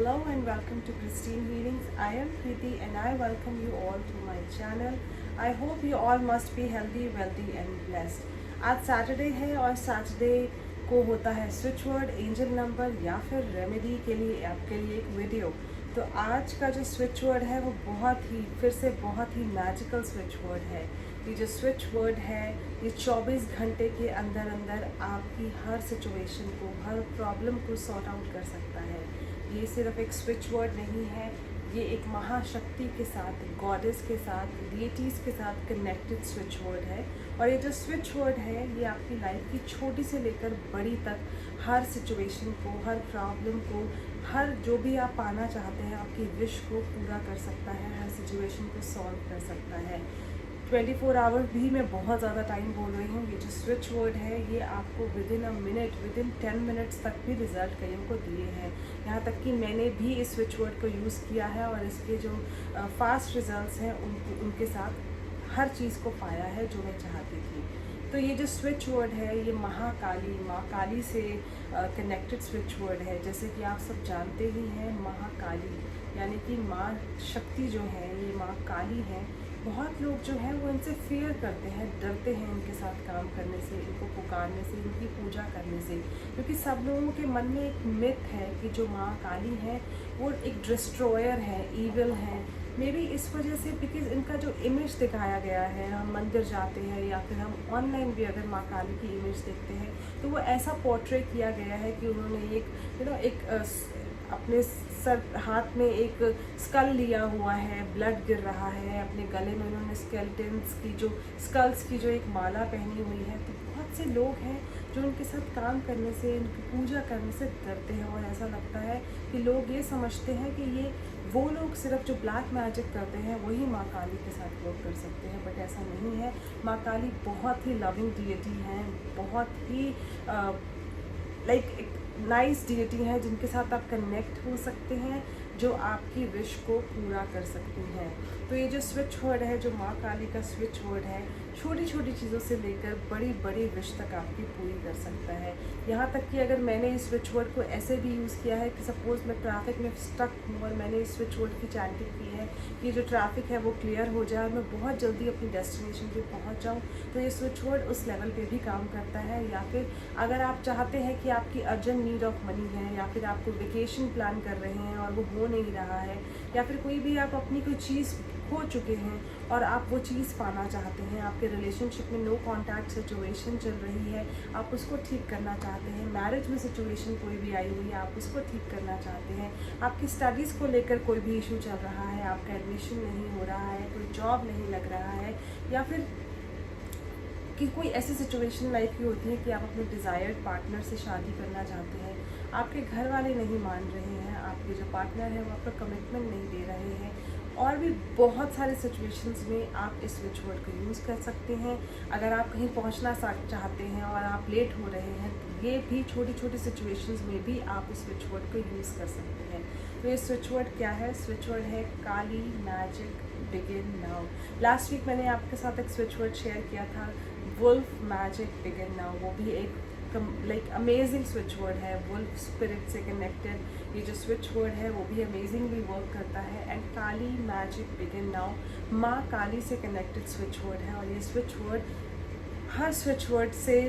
Hello and welcome to Pristine Healings. I am Preeti and I welcome you all to my channel. I hope you all must be healthy, wealthy and blessed. आज Saturday है और Saturday को होता है switch word, angel number या फिर remedy के लिए आपके लिए एक वीडियो। तो आज का जो स्विच वर्ड है वो बहुत ही मैजिकल स्विच वर्ड है। ये जो स्विच वर्ड है ये 24 घंटे के अंदर अंदर आपकी हर सिचुएशन को, हर प्रॉब्लम को सॉर्ट आउट कर सकता है। ये सिर्फ एक स्विच वर्ड नहीं है, ये एक महाशक्ति के साथ, गॉडेस के साथ, डीटीज़ के साथ कनेक्टेड स्विच वर्ड है। और ये जो स्विच वर्ड है ये आपकी लाइफ की छोटी से लेकर बड़ी तक हर सिचुएशन को, हर प्रॉब्लम को, हर जो भी आप पाना चाहते हैं आपकी विश को पूरा कर सकता है, हर सिचुएशन को सॉल्व कर सकता है। 24 आवर भी मैं बहुत ज़्यादा टाइम बोल रही हूँ। ये जो स्विच वर्ड है ये आपको within a minute, within 10 minutes तक भी रिज़ल्ट कईयों को दिए हैं। यहाँ तक कि मैंने भी इस स्विच वर्ड को यूज़ किया है और इसके जो फास्ट रिजल्ट्स हैं उनके साथ हर चीज़ को पाया है जो मैं चाहती थी। तो ये जो स्विच वर्ड है ये महाकाली, माँ काली से कनेक्टेड स्विच वर्ड है। जैसे कि आप सब जानते ही हैं, महाकाली यानी कि माँ शक्ति जो है ये माँ काली है। बहुत लोग जो हैं वो इनसे फेयर करते हैं, डरते हैं इनके साथ काम करने से, इनको पुकारने से, इनकी पूजा करने से, क्योंकि सब लोगों के मन में एक मिथ है कि जो माँ काली है वो एक डिस्ट्रॉयर है, ईविल है। मे बी इस वजह से बिकॉज इनका जो इमेज दिखाया गया है, हम मंदिर जाते हैं या फिर हम ऑनलाइन भी अगर माँ काली की इमेज देखते हैं तो वो ऐसा पोर्ट्रे किया गया है कि उन्होंने एक अपने सर हाथ में एक स्कल लिया हुआ है, ब्लड गिर रहा है, अपने गले में उन्होंने स्कल्स की जो एक माला पहनी हुई है। तो बहुत से लोग हैं जो उनके साथ काम करने से, इनकी पूजा करने से डरते हैं और ऐसा लगता है कि लोग ये समझते हैं कि ये वो लोग सिर्फ जो ब्लैक मैजिक करते हैं वही माँ काली के साथ वर्क कर सकते हैं, बट ऐसा नहीं है। माँ काली बहुत ही लविंग डीटी हैं, बहुत ही नाइस डीटी हैं जिनके साथ आप कनेक्ट हो सकते हैं, जो आपकी विश को पूरा कर सकती हैं। तो ये जो स्विच वर्ड है, जो माँ काली का स्विच वर्ड है, छोटी छोटी चीज़ों से लेकर बड़ी बड़ी विश तक आपकी पूरी कर सकता है। यहाँ तक कि अगर मैंने इस स्विच वर्ड को ऐसे भी यूज़ किया है कि सपोज़ मैं ट्रैफिक में स्टक हूँ और मैंने इस स्विच वर्ड की चैंटिंग की है कि जो ट्रैफिक है वो क्लियर हो जाए और मैं बहुत जल्दी अपनी डेस्टिनेशन पे पहुँच जाऊँ, तो ये स्विच वर्ड उस लेवल पे भी काम करता है। या फिर अगर आप चाहते हैं कि आपकी अर्जेंट नीड ऑफ मनी है, या फिर आपको वेकेशन प्लान कर रहे हैं और वो हो नहीं रहा है, या फिर कोई भी आप अपनी कोई चीज़ खो चुके हैं और आप वो चीज़ पाना चाहते हैं, आपके रिलेशनशिप में नो कॉन्टैक्ट सिचुएशन चल रही है, आप उसको ठीक करना चाहते हैं, मैरिज में सिचुएशन कोई भी आई हुई है आप उसको ठीक करना चाहते हैं, आपकी स्टडीज़ को लेकर कोई भी इशू चल रहा है, आपका एडमिशन नहीं हो रहा है, कोई जॉब नहीं लग रहा है, या फिर कि कोई ऐसी सिचुएशन लाइफ की होती है कि आप अपने डिज़ायर्ड पार्टनर से शादी करना चाहते हैं, आपके घर वाले नहीं मान रहे हैं, आपके जो पार्टनर है वो आपका कमिटमेंट नहीं दे रहे हैं, और भी बहुत सारे सिचुएशंस में आप इस स्विच वर्ड को यूज़ कर सकते हैं। अगर आप कहीं पहुंचना चाहते हैं और आप लेट हो रहे हैं तो ये भी छोटी छोटी सिचुएशंस में भी आप इस स्विच वर्ड को यूज़ कर सकते हैं। तो ये स्विच वर्ड क्या है? स्विच वर्ड है Kali magic begin now. Last week मैंने आपके साथ एक स्विच वर्ड शेयर किया था, वुल्फ मैजिक बिगिन नाउ। वो भी एक अमेजिंग स्विच वर्ड है, वुल्फ स्पिरिट से कनेक्टेड ये जो स्विच वर्ड है वो भी अमेजिंगली वर्क करता है। And Kali magic begin now, माँ काली से कनेक्टेड स्विच वर्ड है। और ये स्विच वर्ड हर स्विच वर्ड से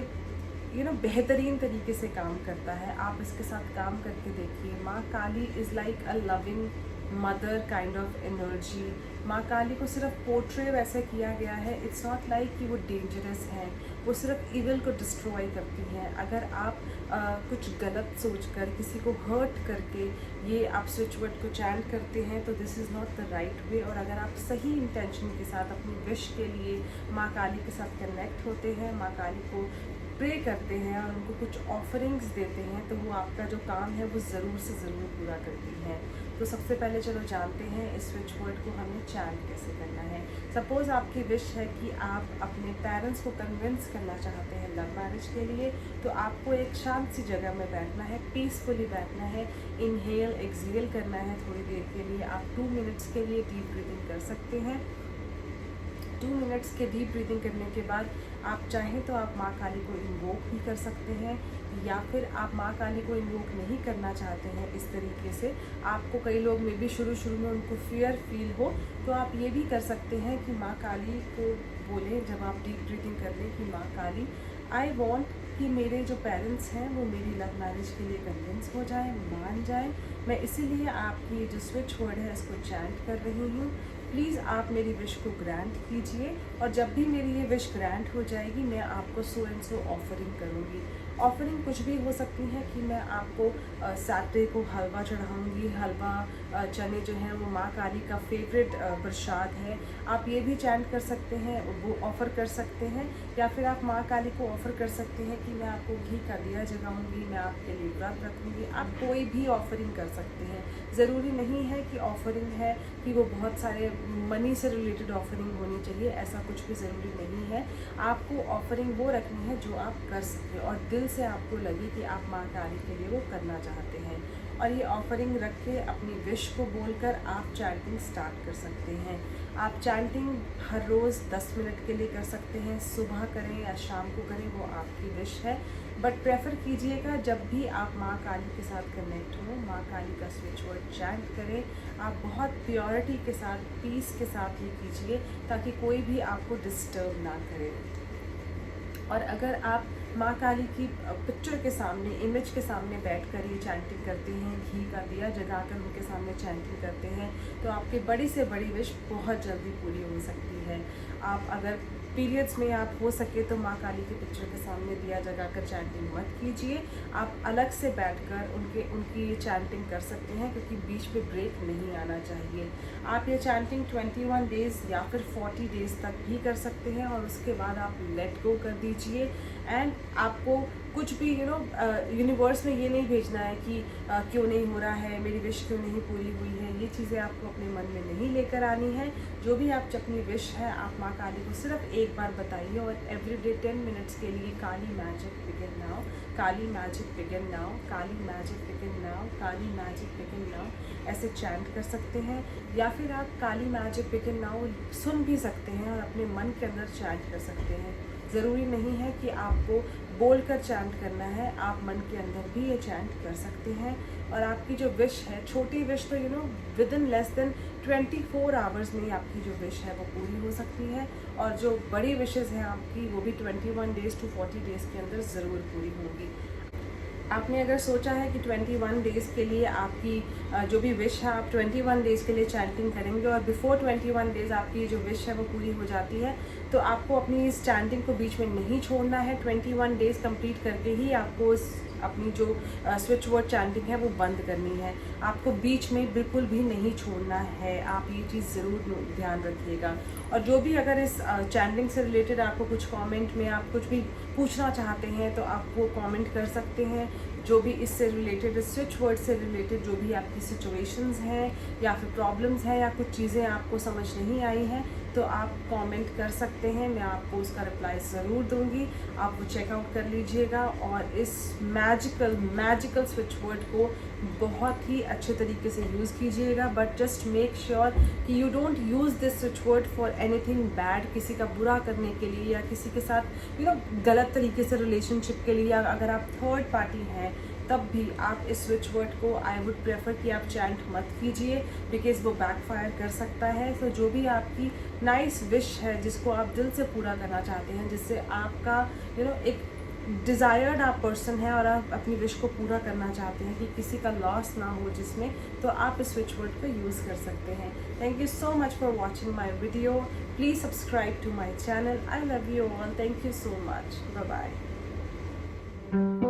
बेहतरीन तरीके से काम करता है। आप इसके साथ काम करके देखिए। माँ Kali is like a loving mother kind of energy. माँ काली को सिर्फ पोर्ट्रे वैसे किया गया है, इट्स नॉट लाइक कि वो डेंजरस हैं, वो सिर्फ इविल को डिस्ट्रॉय करती हैं। अगर आप कुछ गलत सोचकर किसी को हर्ट करके ये आप स्विच वर्ड को चैंट करते हैं तो this is not the right way. और अगर आप सही इंटेंशन के साथ अपनी विश के लिए माँ काली के साथ कनेक्ट होते हैं, माँ काली को प्रे करते हैं और उनको कुछ ऑफरिंग्स देते हैं, तो वो आपका जो काम है वो ज़रूर से ज़रूर पूरा करती हैं। तो सबसे पहले चलो जानते हैं इस स्विच वर्ड को हमें चैंट कैसे करना है। सपोज़ आपकी विश है कि आप अपने पेरेंट्स को कन्विंस करना चाहते हैं लव मैरिज के लिए, तो आपको एक शांत सी जगह में बैठना है, पीसफुली बैठना है, इनहेल एक्सहेल करना है थोड़ी देर के लिए। आप 2 मिनट्स के लिए डीप ब्रीदिंग कर सकते हैं। 2 मिनट्स के डीप ब्रीदिंग करने के बाद आप चाहें तो आप माँ काली को इन्वोक भी कर सकते हैं, या फिर आप माँ काली को इन्वोक नहीं करना चाहते हैं इस तरीके से, आपको कई लोग में भी शुरू में उनको फियर फील हो, तो आप ये भी कर सकते हैं कि माँ काली को बोलें जब आप डीप ब्रीथिंग कर लें कि माँ काली, आई वॉन्ट कि मेरे जो पेरेंट्स हैं वो मेरी लव मैरिज के लिए कन्विंस हो जाएं, मान जाएं। मैं इसीलिए आपकी जो स्विच वर्ड है इसको चैंट कर रही हूँ। प्लीज़ आप मेरी विश को ग्रांट कीजिए, और जब भी मेरी ये विश ग्रांट हो जाएगी मैं आपको सो एंड सो ऑफरिंग करूँगी। ऑफरिंग कुछ भी हो सकती है कि मैं आपको सैटरडे को हलवा चढ़ाऊँगी। हलवा चने जो हैं वो माँ काली का फेवरेट प्रसाद है। आप ये भी चैंट कर सकते हैं, वो ऑफ़र कर सकते हैं, या फिर आप माँ काली को ऑफ़र कर सकते हैं कि मैं आपको घी का दिया जगाऊँगी, मैं आपके लिए व्रत रखूँगी। आप कोई भी ऑफरिंग कर सकते हैं। ज़रूरी नहीं है कि ऑफरिंग है कि वो बहुत सारे मनी से रिलेटेड ऑफरिंग होनी चाहिए, ऐसा कुछ भी ज़रूरी नहीं है। आपको ऑफरिंग वो रखनी है जो आप कर सकते और दिल से आपको लगे कि आप माँ काली के लिए वो करना चाहते हैं। और ये ऑफरिंग रख के अपनी विश को बोलकर आप चैंटिंग स्टार्ट कर सकते हैं। आप चैंटिंग हर रोज़ 10 मिनट के लिए कर सकते हैं, सुबह करें या शाम को करें, वो आपकी विश है। बट प्रेफर कीजिएगा जब भी आप माँ काली के साथ कनेक्ट हो, माँ काली का स्विच वर्ड चैंट करें। आप बहुत प्योरिटी के साथ, पीस के साथ ये कीजिए ताकि कोई भी आपको डिस्टर्ब ना करे। और अगर आप माँ काली की पिक्चर के सामने, इमेज के सामने बैठकर ये चैंटिंग करते हैं, घी का दिया जगाकर उनके सामने चैंटिंग करते हैं, तो आपकी बड़ी से बड़ी विश बहुत जल्दी पूरी हो सकती है। आप अगर पीरियड्स में आप हो सके तो माँ काली के पिक्चर के सामने दिया जगाकर चैंटिंग मत कीजिए। आप अलग से बैठकर उनकी चैंटिंग कर सकते हैं, क्योंकि बीच में ब्रेक नहीं आना चाहिए। आप ये चैंटिंग 21 डेज़ या फिर 40 डेज़ तक भी कर सकते हैं, और उसके बाद आप लेट गो कर दीजिए। एंड आपको कुछ भी यूनिवर्स में ये नहीं भेजना है कि क्यों नहीं हो रहा है, मेरी विश क्यों नहीं पूरी हुई है। ये चीज़ें आपको अपने मन में नहीं लेकर आनी है। जो भी आप अपनी विश है आप माँ काली को सिर्फ एक बार बताइए, और एवरीडे 10 मिनट्स के लिए काली मैजिक बिगिन नाउ, काली मैजिक बिगिन नाउ, काली मैजिक बिगिन नाउ, काली मैजिक बिगिन नाउ ऐसे चैंट कर सकते हैं। या फिर आप काली मैजिक बिगिन नाउ सुन भी सकते हैं और अपने मन के अंदर चैंट कर सकते हैं। ज़रूरी नहीं है कि आपको बोलकर चैंट करना है, आप मन के अंदर भी ये चैंट कर सकते हैं। और आपकी जो विश है, छोटी विश तो with in less than 24 hours में आपकी जो विश है वो पूरी हो सकती है, और जो बड़ी विशेज़ हैं आपकी वो भी 21 डेज़ टू 40 डेज़ के अंदर ज़रूर पूरी होंगी। आपने अगर सोचा है कि 21 डेज़ के लिए आपकी जो भी विश है आप 21 डेज़ के लिए चैंटिंग करेंगे, और बिफोर 21 डेज़ आपकी जो विश है वो पूरी हो जाती है, तो आपको अपनी इस चैंटिंग को बीच में नहीं छोड़ना है। 21 डेज़ कंप्लीट करके ही आपको अपनी जो स्विच वर्ड चैंटिंग है वो बंद करनी है। आपको बीच में बिल्कुल भी नहीं छोड़ना है। आप ये चीज़ ज़रूर ध्यान रखिएगा। और जो भी अगर इस चैंटिंग से रिलेटेड आपको कुछ कमेंट में आप कुछ भी पूछना चाहते हैं तो आप वो कमेंट कर सकते हैं। जो भी इससे रिलेटेड, स्विच वर्ड से रिलेटेड जो भी आपकी सिचुएशंस हैं या फिर प्रॉब्लम्स हैं या कुछ चीज़ें आपको समझ नहीं आई हैं, तो आप कमेंट कर सकते हैं। मैं आपको उसका रिप्लाई ज़रूर दूंगी। आप वो चेकआउट कर लीजिएगा और इस मैजिकल स्विच वर्ड को बहुत ही अच्छे तरीके से यूज़ कीजिएगा। बट जस्ट मेक श्योर कि you don't use this switch word for anything bad, किसी का बुरा करने के लिए या किसी के साथ गलत तरीके से रिलेशनशिप के लिए। अगर आप थर्ड पार्टी हैं तब भी आप इस स्विच वर्ड को आई वुड प्रेफर कि आप चैंट मत कीजिए, बिकॉज वो बैकफायर कर सकता है। तो जो भी आपकी नाइस विश है जिसको आप दिल से पूरा करना चाहते हैं, जिससे आपका एक डिज़ायर्ड आप पर्सन है और आप अपनी विश को पूरा करना चाहते हैं कि किसी का लॉस ना हो जिसमें, तो आप इस स्विच वर्ड को यूज़ कर सकते हैं। Thank you so much for watching my video. Please subscribe to my channel. I love you all. Thank you so much. Bye bye.